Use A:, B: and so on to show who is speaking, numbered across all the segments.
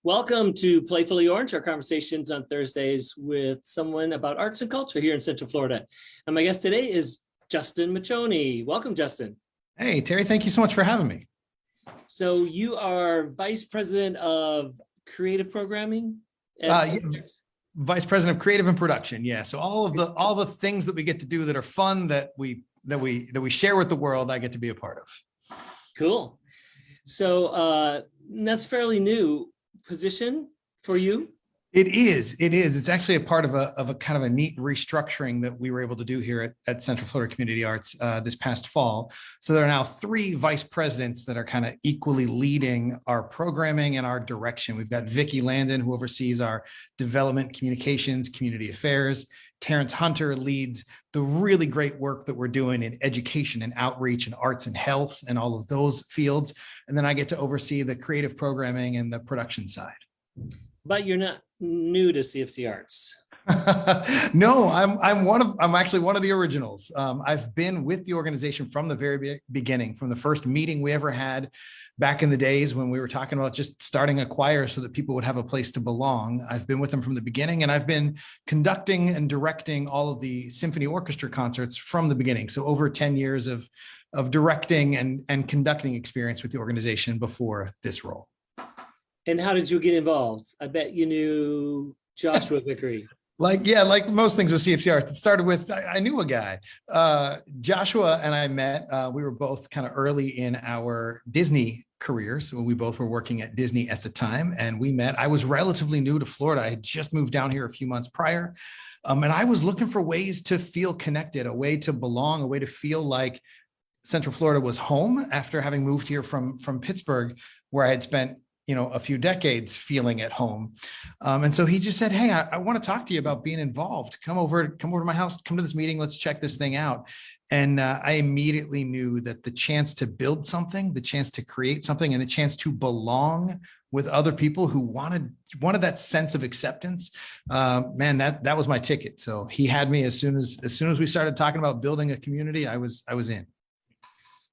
A: Welcome to Playfully Orange, our conversations on Thursdays with someone about arts and culture here in Central Florida. And my guest today is Justin Muchoney. Welcome, Justin.
B: Hey, Terry, thank you so much for having me.
A: So you are Vice President of Creative Programming
B: at Vice President of Creative and Production. Yeah. So all the things that we get to do that are fun that we share with the world, I get to be a part of.
A: Cool. So that's fairly new position for you?
B: It is. It's actually a part of a kind of a neat restructuring that we were able to do here at Central Florida Community Arts this past fall. So there are now 3 vice presidents that are kind of equally leading our programming and our direction. We've got Vicki Landon, who oversees our development, communications, community affairs. Terrence Hunter leads the really great work that we're doing in education and outreach and arts and health and all of those fields. And then I get to oversee the creative programming and the production side.
A: But you're not new to CFC Arts.
B: No, I'm actually one of the originals. I've been with the organization from the very beginning, from the first meeting we ever had back in the days when we were talking about just starting a choir so that people would have a place to belong. I've been with them from the beginning, and I've been conducting and directing all of the symphony orchestra concerts from the beginning. So over 10 years of directing and conducting experience with the organization before this role.
A: And how did you get involved? I bet you knew Joshua Vickery.
B: Like most things with CFC Arts, it started with, I knew a guy, Joshua and I met, we were both kind of early in our Disney careers. So we both were working at Disney at the time, and we met. I was relatively new to Florida. I had just moved down here a few months prior. And I was looking for ways to feel connected, a way to belong, a way to feel like Central Florida was home after having moved here from Pittsburgh, where I had spent a few decades feeling at home. And so he just said, hey, I want to talk to you about being involved. Come over to my house, come to this meeting. Let's check this thing out. And I immediately knew that the chance to build something, the chance to create something, and the chance to belong with other people who wanted that sense of acceptance, man, that was my ticket. So he had me as soon as we started talking about building a community, I was in.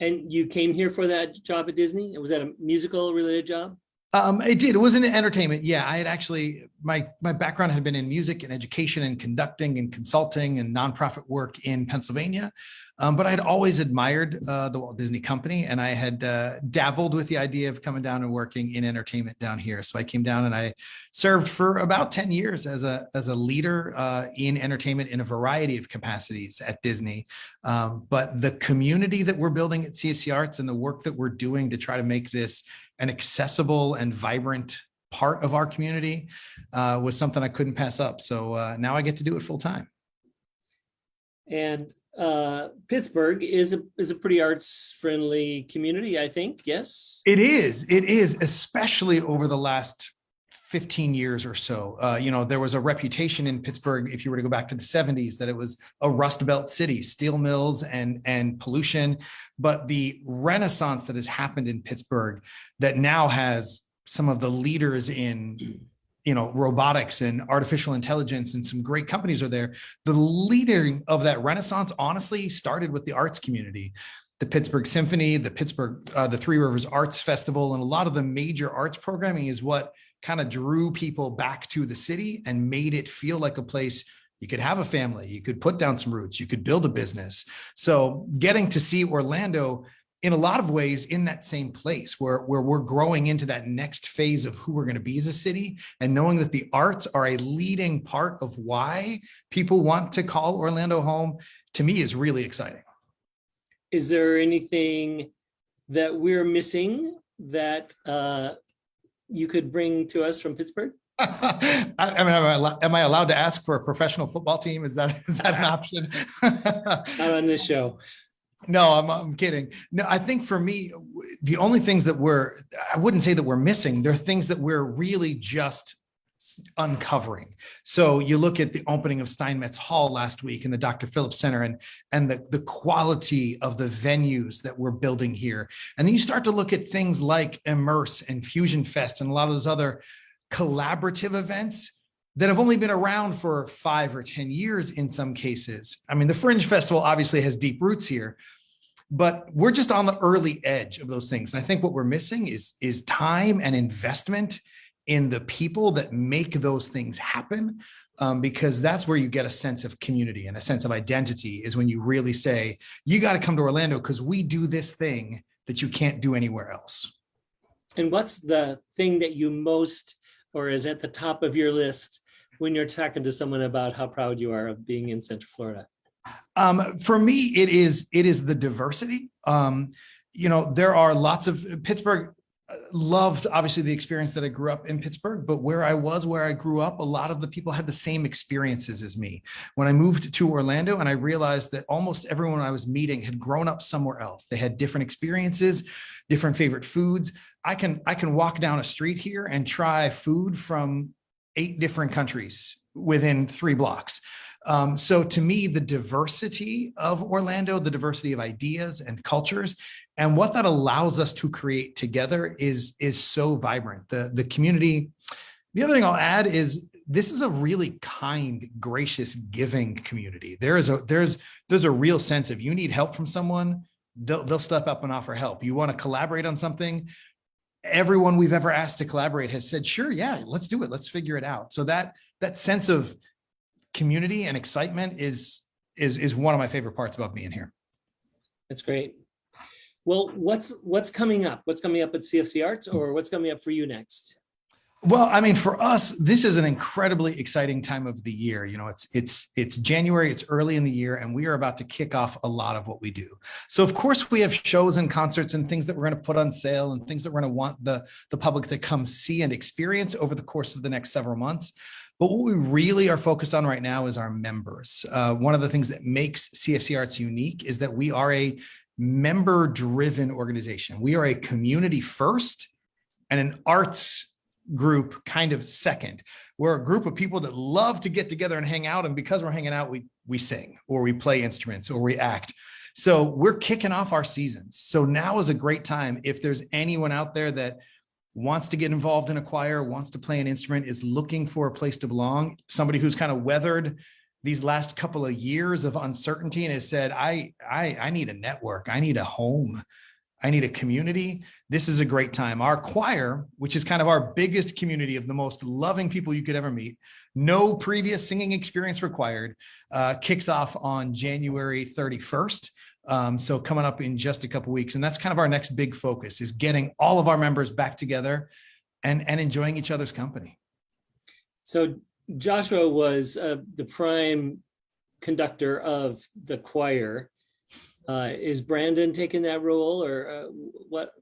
A: And you came here for that job at Disney? Was that a musical related job?
B: It did. It was in entertainment. Yeah, I had actually, my background had been in music and education and conducting and consulting and nonprofit work in Pennsylvania. But I had always admired the Walt Disney Company, and I had dabbled with the idea of coming down and working in entertainment down here. So I came down and I served for about 10 years as a leader in entertainment in a variety of capacities at Disney. But the community that we're building at CFC Arts and the work that we're doing to try to make this an accessible and vibrant part of our community was something I couldn't pass up. So now I get to do it full time.
A: And Pittsburgh is a pretty arts friendly community, I think. Yes,
B: it is, especially over the last 15 years or so. There was a reputation in Pittsburgh, if you were to go back to the 70s, that it was a Rust Belt city, steel mills and pollution. But the renaissance that has happened in Pittsburgh that now has some of the leaders in robotics and artificial intelligence, and some great companies are there. The leader of that renaissance, honestly, started with the arts community. The Pittsburgh Symphony, the Three Rivers Arts Festival, and a lot of the major arts programming is what kind of drew people back to the city and made it feel like a place you could have a family, you could put down some roots, you could build a business. So getting to see Orlando in a lot of ways in that same place where we're growing into that next phase of who we're going to be as a city, and knowing that the arts are a leading part of why people want to call Orlando home, to me is really exciting.
A: Is there anything that we're missing that you could bring to us from Pittsburgh?
B: Am I allowed to ask for a professional football team? Is that an option?
A: Not on this show.
B: No, I'm kidding. No, I think for me, the only things that I wouldn't say that we're missing. They're things that we're really just uncovering. So you look at the opening of Steinmetz Hall last week and the Dr. Phillips Center and the quality of the venues that we're building here. And then you start to look at things like Immerse and Fusion Fest and a lot of those other collaborative events that have only been around for 5 or 10 years in some cases. I mean, the Fringe Festival obviously has deep roots here, but we're just on the early edge of those things. And I think what we're missing is time and investment in the people that make those things happen, because that's where you get a sense of community and a sense of identity, is when you really say, you got to come to Orlando because we do this thing that you can't do anywhere else.
A: And what's the thing that you most, or is at the top of your list when you're talking to someone about how proud you are of being in Central Florida?
B: For me, it is the diversity. There are lots of Pittsburgh. Loved obviously the experience that I grew up in Pittsburgh, but where I grew up, a lot of the people had the same experiences as me. When I moved to Orlando, and I realized that almost everyone I was meeting had grown up somewhere else. They had different experiences, different favorite foods. I can walk down a street here and try food from 8 different countries within 3 blocks. So to me, the diversity of Orlando, the diversity of ideas and cultures, and what that allows us to create together is so vibrant. The community. The other thing I'll add is this is a really kind, gracious, giving community. There's a real sense of, you need help from someone, they'll step up and offer help. You want to collaborate on something. Everyone we've ever asked to collaborate has said, sure, yeah, let's do it. Let's figure it out. So that sense of community and excitement is one of my favorite parts about being here.
A: That's great. Well, what's coming up? What's coming up at CFC Arts, or what's coming up for you next?
B: Well, I mean, for us, this is an incredibly exciting time of the year. It's January, it's early in the year, and we are about to kick off a lot of what we do. So of course we have shows and concerts and things that we're going to put on sale and things that we're going to want the public to come see and experience over the course of the next several months. But what we really are focused on right now is our members. One of the things that makes CFC Arts unique is that we are a member-driven organization. We are a community first and an arts group kind of second. We're a group of people that love to get together and hang out. And because we're hanging out, we sing, or we play instruments, or we act. So we're kicking off our seasons. So now is a great time. If there's anyone out there that wants to get involved in a choir, wants to play an instrument, is looking for a place to belong, somebody who's kind of weathered these last couple of years of uncertainty and has said, I need a network, I need a home, I need a community. This is a great time. Our choir, which is kind of our biggest community of the most loving people you could ever meet, no previous singing experience required, kicks off on January 31st. So coming up in just a couple of weeks. And that's kind of our next big focus, is getting all of our members back together and enjoying each other's company. So
A: Joshua was the prime conductor of the choir. Is Brandon taking that role, or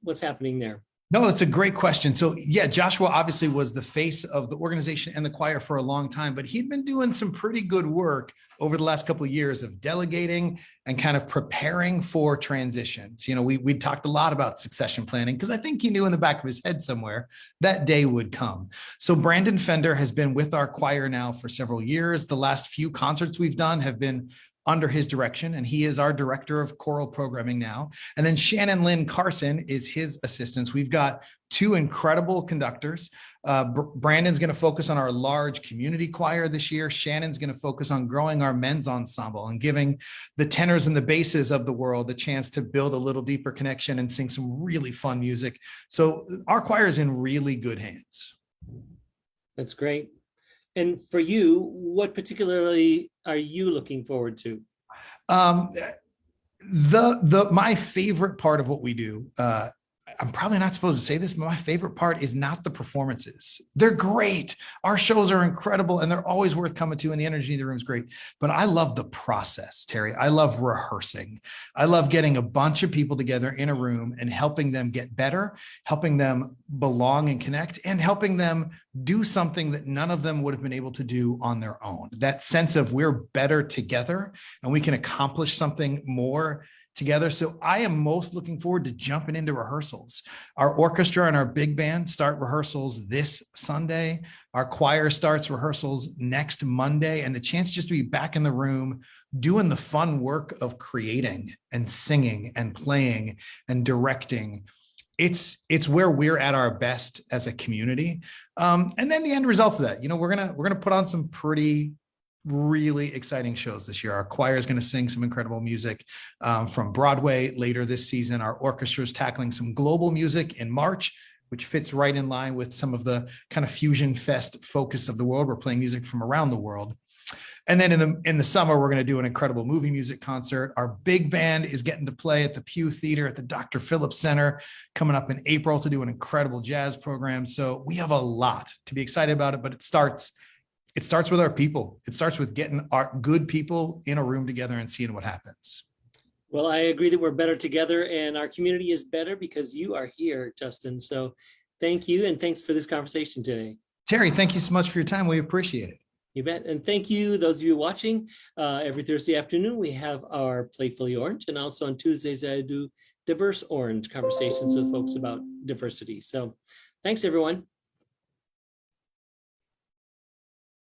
A: what's happening there?
B: No, that's a great question. So yeah, Joshua obviously was the face of the organization and the choir for a long time, but he'd been doing some pretty good work over the last couple of years of delegating and kind of preparing for transitions. We talked a lot about succession planning because I think he knew in the back of his head somewhere that day would come. So Brandon Fender has been with our choir now for several years. The last few concerts we've done have been under his direction, and he is our director of choral programming now. And then Shannon Lynn Carson is his assistant. We've got 2 incredible conductors. Brandon's going to focus on our large community choir this year. Shannon's going to focus on growing our men's ensemble and giving the tenors and the basses of the world the chance to build a little deeper connection and sing some really fun music. So our choir is in really good hands.
A: That's great. And for you, what particularly are you looking forward to?
B: My favorite part of what we do, I'm probably not supposed to say this, but my favorite part is not the performances. They're great. Our shows are incredible and they're always worth coming to, and the energy in the room is great. But I love the process, Terry. I love rehearsing. I love getting a bunch of people together in a room and helping them get better, helping them belong and connect, and helping them do something that none of them would have been able to do on their own. That sense of we're better together and we can accomplish something more together. So I am most looking forward to jumping into rehearsals. Our orchestra and our big band start rehearsals this Sunday. Our choir starts rehearsals next Monday, and the chance just to be back in the room doing the fun work of creating and singing and playing and directing. It's where we're at our best as a community. And then the end results of that, we're gonna put on some really exciting shows this year. Our choir is going to sing some incredible music from Broadway later this season. Our orchestra is tackling some global music in March. which fits right in line with some of the kind of fusion fest focus of the world. We're playing music from around the world. And then in the summer, we're going to do an incredible movie music concert. Our big band is getting to play at the Pew Theater at the Dr. Phillips Center coming up in April to do an incredible jazz program. So we have a lot to be excited about it, but it starts with our people. It starts with getting our good people in a room together and seeing what happens.
A: Well, I agree that we're better together, and our community is better because you are here, Justin. So thank you, and thanks for this conversation today.
B: Terry, thank you so much for your time. We appreciate it.
A: You bet. And thank you, those of you watching. Every Thursday afternoon, we have our Playfully Orange, and also on Tuesdays, I do Diverse Orange conversations with folks about diversity. So thanks, everyone.